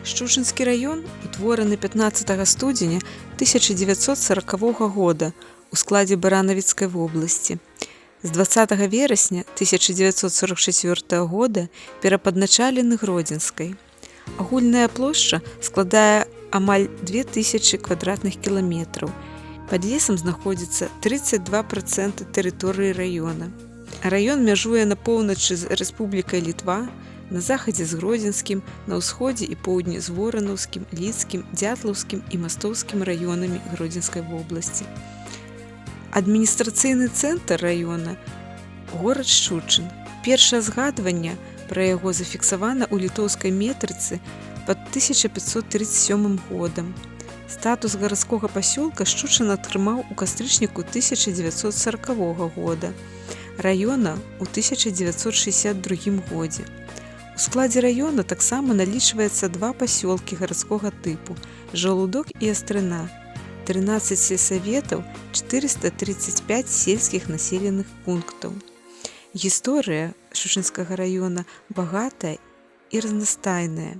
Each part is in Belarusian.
Шчучынскі раён утвораны 15 студзеня 1940 года ў складзе Баранавіцкай вобласці. З 20 верасня 1944 года перападначалены Гродзенскай. Агульная плошча складае амаль 2000 квадратных кіламетраў. Пад лесам знаходзіцца 32% тэрыторыі раёна. Раён мяжуе на поўначы з Рэспублікай Літва, на захадзе з Гродзенскім, на ўсходзе і поўдні з Воранаўскім, Ліцкім, Дзятлаўскім і Мастоўскім раёнамі Гродзенскай вобласці. Адміністрацыйны цэнтр раёна – горад Шчучын. Першае згадванне пра яго зафіксавана ў літоўскай метрыцы пад 1537 годам. Статус гарадскога пасёлка Шчучын атрымаў у кастрычніку 1940 года, раёна ў 1962 годзе. У складзе раёна таксама налічваецца два пасёлкі гарадскога тыпу – Жалудок і Астрына, 13 сельсаветаў, 435 сельскіх населеных пунктаў. Гісторыя Шчучынскага раёна багатая і разнастайная.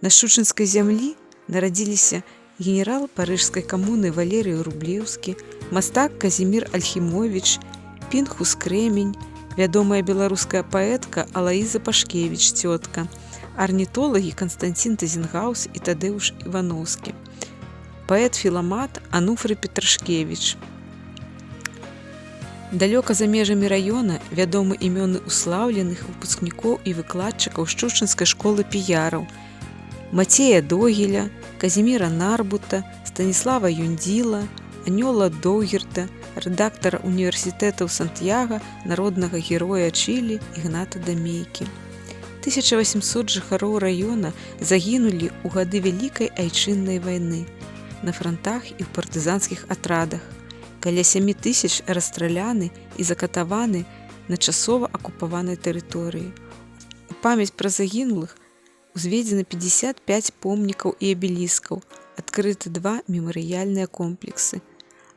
На шчучынскай зямлі нарадзіліся генерал парыжскай камуны Валерый Рублеўскі, мастак Казімір Альхімовіч, Пінхус Крэмень, вядомая беларуская паэтка Алаіза Пашкевіч цётка, арнітолагі Канстанцін Тазенгаус і Тадэуш Івановскі, паэт-філамат Ануфрый Петрашкевіч. Далёка за межамі раёна вядомы імёны услаўленых выпускнікоў і выкладчыкаў Шчучынскай школы піяраў Мацея Догіля, Казіміра Нарбута, Станіслава Юндзіла, Анёла Доўгерта, рэдактара універсітэтаў Сантьяга, народнага героя Чылі Ігната Дамейкі. 1800 жыхароў раёна загінулі ў гады Вялікай айчыннай вайны на франтах і ў партызанскіх атрадах. Каля 7000 расстраляны і закатаваны на часова акупаванай тэрыторыі. У памяць пра загінулых узведзена 55 помнікаў і абеліскаў, адкрыты 2 мемарыяльныя комплексы.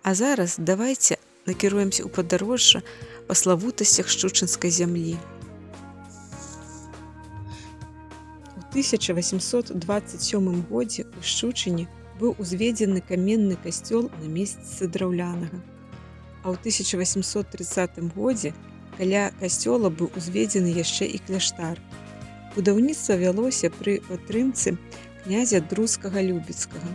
А зараз давайце накіруемся ў падарожжа па славутасцях шчучынскай зямлі. У 1827 годзе ў Шчучыне быў узведзены каменны касцёл на месцы драўлянага. А ў 1830 годзе каля касцёла быў узведзены яшчэ і кляштар. Будаўніцтва вялося пры падтрымцы князя Друцкага Любецкага.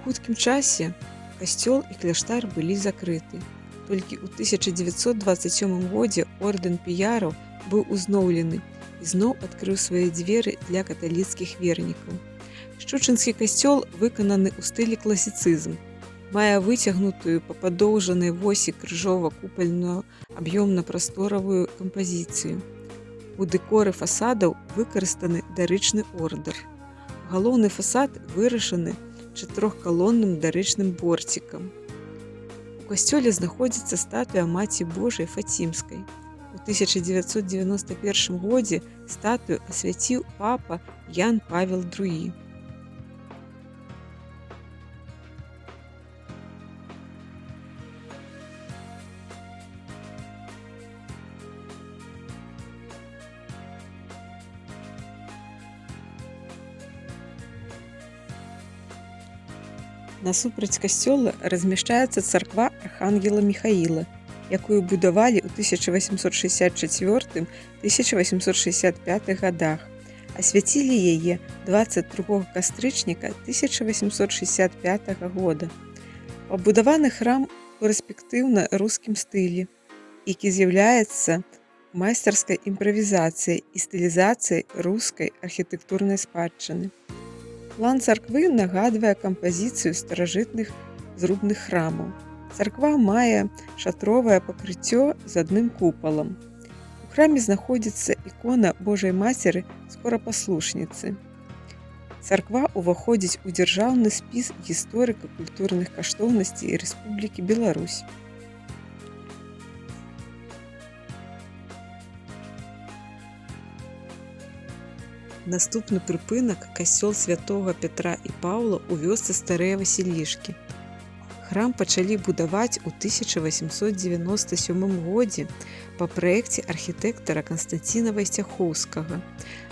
У хуткім часе касцёл і кляштар былі закрыты. Толькі ў 1927 годзе ордэн піяраў быў узноўлены і зноў адкрыў свае дзверы для каталіцкіх вернікаў. Шчучынскі касцёл выкананы ў стылі класіцызм, мае выцягнутую па падоўжанай восі крыжова-купальную аб'ёмна-прасторавую кампазіцыю. У дэкоры фасадаў выкарыстаны дарычны ордар. Галоўны фасад вырашаны чатырохкалонным дарычным борцікам. У касцёле знаходзіцца статуя Маці Божай Фацімскай. У 1991 годзе статую асвяціў папа Ян Павел II. Насупраць касцёла размяшчаецца царква Архангела Міхаіла, якую будавалі ў 1864-1865 гадах. Асвяцілі яе 22 кастрычніка 1865 года. Пабудаваны храм у перспектыўна-рускім стылі, які з'яўляецца майстарскай імправізацыяй і стылізацыяй рускай архітэктурнай спадчыны. План царквы нагадвае кампазіцыю старажытных зрубных храмаў. Царква мае шатровае пакрыццё з адным купалам. У храме знаходзіцца ікона Божай Мацеры Скорапаслушніцы. Царква ўваходзіць у дзяржаўны спіс гісторыка-культурных каштоўнасцей Рэспублікі Беларусь. Наступны прыпынак касцёл святога Пятра і Паўла ў вёсцы Старыя Васілішкі. Храм пачалі будаваць у 1897 годзе па праекце архітэктара Канстанціна Вайцяхоўскага,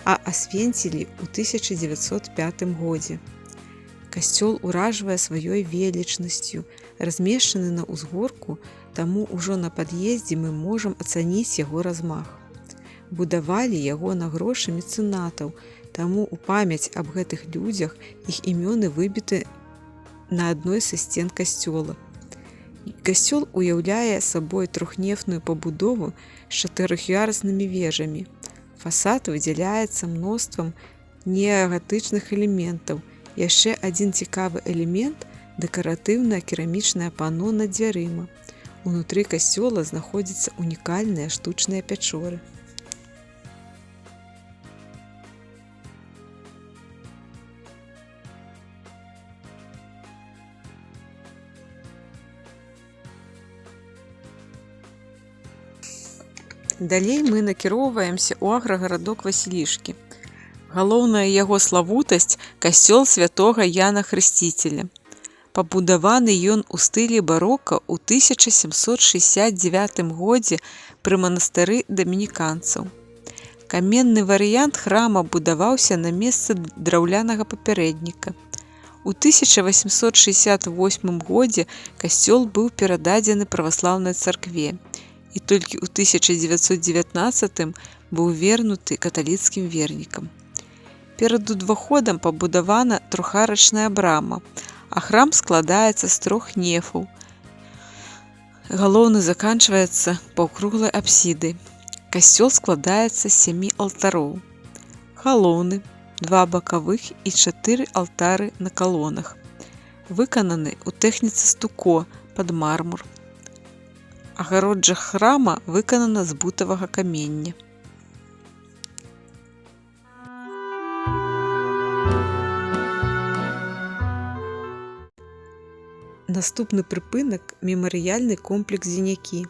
а асвенцілі ў 1905 годзе. Касцёл уражвае сваёй велічнасцю, размешчаны на ўзгорку, таму ўжо на пад'ездзе мы можам ацаніць яго размах. Будавалі яго на грошы мецэнатаў, таму ў памяць аб гэтых людзях іх імёны выбіты на адной са сцен касцёла. Касцёл уяўляе сабой трохнефную пабудову з чатырох'яруснымі вежамі. Фасад выдзяляецца мноствам неагатычных элементаў. Яшчэ адзін цікавы элемент – дэкаратыўнае керамічнае пано над дзвярыма. Унутры касцёла знаходзяцца унікальныя штучныя пячоры. Далей мы накіроўваемся ў аграгарадок Васілішкі. Галоўная яго славутасць – касцёл святога Яна Хрысціцеля. Пабудаваны ён у стылі барока ў 1769 годзе пры манастыры дамініканцаў. Каменны варыянт храма будаваўся на месцы драўлянага папярэдніка. У 1868 годзе касцёл быў перададзены праваслаўнай царкве і толькі ў 1919 быў вернуты каталіцкім вернікам. Перад уваходам пабудавана трохарачная брама, а храм складаецца з 3 нефаў. Галоўны заканчваецца паўкруглай апсідай. Касцёл складаецца з 7 алтароў. Галоўны, 2 бакавых і 4 алтары на калонах. Выкананы ў тэхніцы стуко пад мармур. Агароджа храма выканана з бутавага камення. Наступны прыпынак – мемарыяльны комплекс «Зенякі».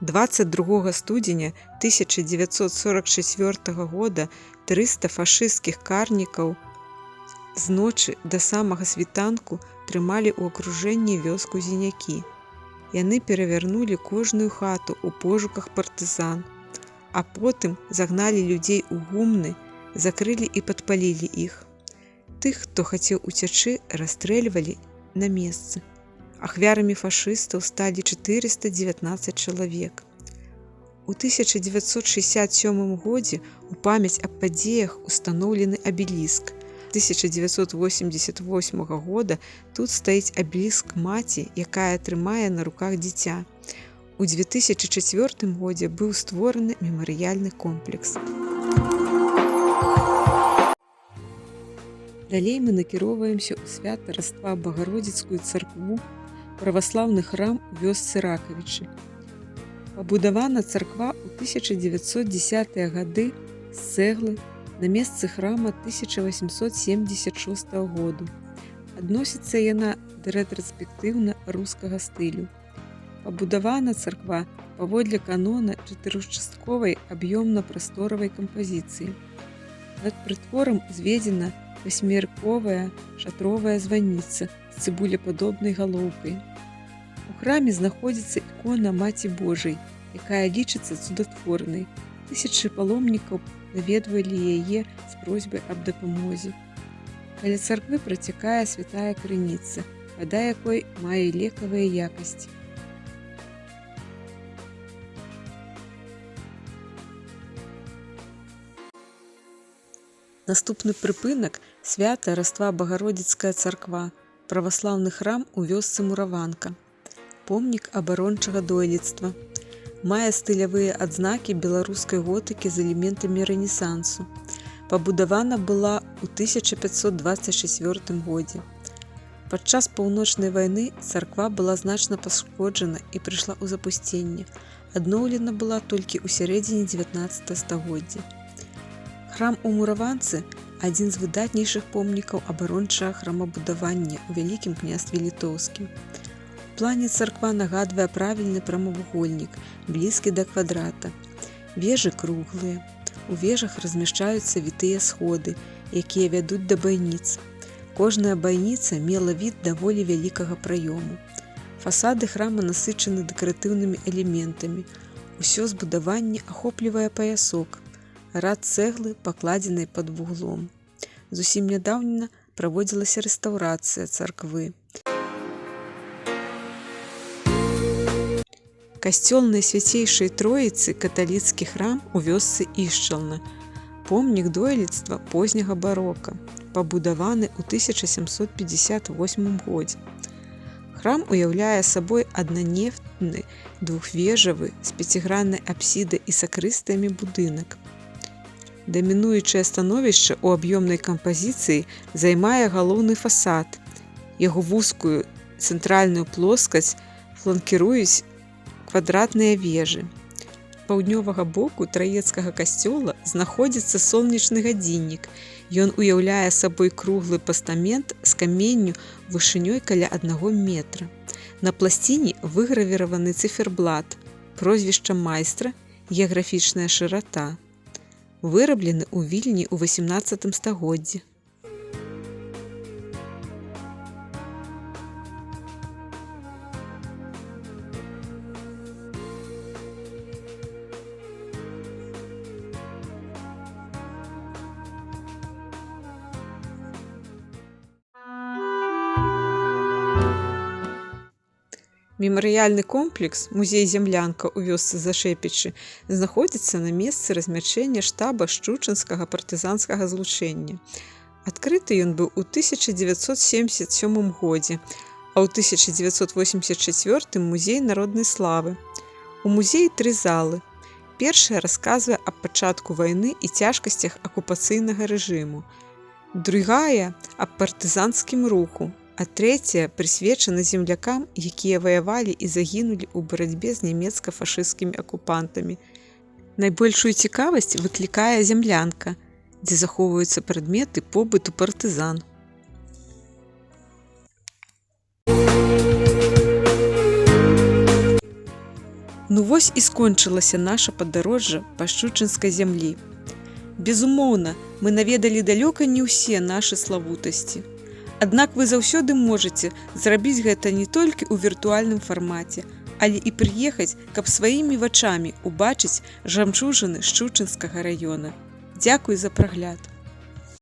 22 студзеня 1944 года 300 фашысцкіх карнікаў з ночы да самага світанку трымалі ў акружэнні вёску Зенякі. Яны перавярнулі кожную хату ў пошуках партызан, а потым загналі людзей у гумны, закрылі і падпалілі іх. Тых, хто хацеў уцячы, расстрэльвалі на месцы. Ахвярамі фашыстаў сталі 419 чалавек. У 1967 годзе у памяць аб падзеях устаноўлены абеліск. 1988 года тут стаіць абеліск маці, якая трымае на руках дзіця. У 2004 годзе быў створаны мемарыяльны комплекс. Далей мы накіроўваемся ў Свята-Раства-Багародзіцкую царкву, праваслаўны храм у вёсцы Ракавічы. Пабудавана царква ў 1910-е гады з цэглы на месцы храма 1876 году. Адносіцца яна да рэтраспектыўна-рускага стылю. Пабудавана царква паводле канона чатырохчастковай аб'ёмна-прасторавай кампазіцыі. Над прытворам узведзена васьмерыковая шатровая званіца з цыбулепадобнай галоўкай. У храме знаходзіцца ікона Маці Божай, якая лічыцца цудатворнай. Тысячы паломнікаў наведвалі яе з просьбай аб дапамозе. Каля царквы працякае святая крыніца, вада якой мае лекавыя якасці. Наступны прыпынак – Свята-Раства-Багародзіцкая царква, праваслаўны храм у вёсцы Мураванка. Помнік абарончага дойлідства. Мае стылявыя адзнакі беларускай готыкі з элементамі рэнесансу. Пабудавана была ў 1524 годзе. Падчас паўночнай вайны царква была значна пашкоджана і прыйшла ў запусценне. Адноўлена была толькі ў сярэдзіне 19 стагоддзя. Храм у Мураванцы – адзін з выдатнейшых помнікаў абарончага храмабудавання ў Вялікім княстве літоўскім. У плане царква нагадвае правільны прамавугольнік, блізкі да квадрата. Вежы круглыя. У вежах размяшчаюцца вітыя сходы, якія вядуць да байніц. Кожная байніца мела від даволі вялікага праёму. Фасады храма насычаны дэкаратыўнымі элементамі. Усё збудаванне ахоплівае паясок. Рад цэглы, пакладзенай пад вуглом. Зусім нядаўна праводзілася рэстаўрацыя царквы. Касцёл Найсвяцейшай Троіцы, каталіцкі храм у вёсцы Ішчална. Помнік дойлідства позняга барока, пабудаваны ў 1758 годзе. Храм уяўляе сабой аднанефтны двухвежавы з пяціграннай апсідай і сакрыстыямі будынак. Дамінуючае становішча ў аб'ёмнай кампазіцыі займае галоўны фасад. Яго вузкую цэнтральную плоскасць фланкіруюць квадратныя вежы. З паўднёвага боку траецкага касцёла знаходзіцца сонечны гадзіннік. Ён уяўляе сабой круглы пастамент з каменню вышынёй каля 1 метра. На пласціне выгравіраваны цыферблат, прозвішча майстра, геаграфічная шырата. Выраблены ў Вільні ў 18 стагоддзі. Мемарыяльны комплекс музей-зямлянка ў вёсцы Зашэпічы знаходзіцца на месцы размяшчэння штаба шчучынскага партызанскага злучэння. Адкрыты ён быў у 1977 годзе, а ў 1984 музей народнай славы. У музеі 3 залы. Першая расказвае аб пачатку вайны і цяжкасцях акупацыйнага рэжыму. Другая аб партызанскім руху. А трэцяя прысвечана землякам, якія ваявалі і загінулі ў барацьбе з нямецка-фашысцкімі акупантамі. Найбольшую цікавасць выклікае зямлянка, дзе захоўваюцца прадметы побыту партызан. Ну вось і скончылася наша падарожжа па шчучынскай зямлі. Безумоўна, мы наведалі далёка не ўсе нашы славутасці. Аднак вы заўсёды можаце зрабіць гэта не толькі ў віртуальным фармаце, але і прыехаць, каб сваімі вачамі ўбачыць жамчужыны шчучынскага раёна. Дзякуй за прагляд!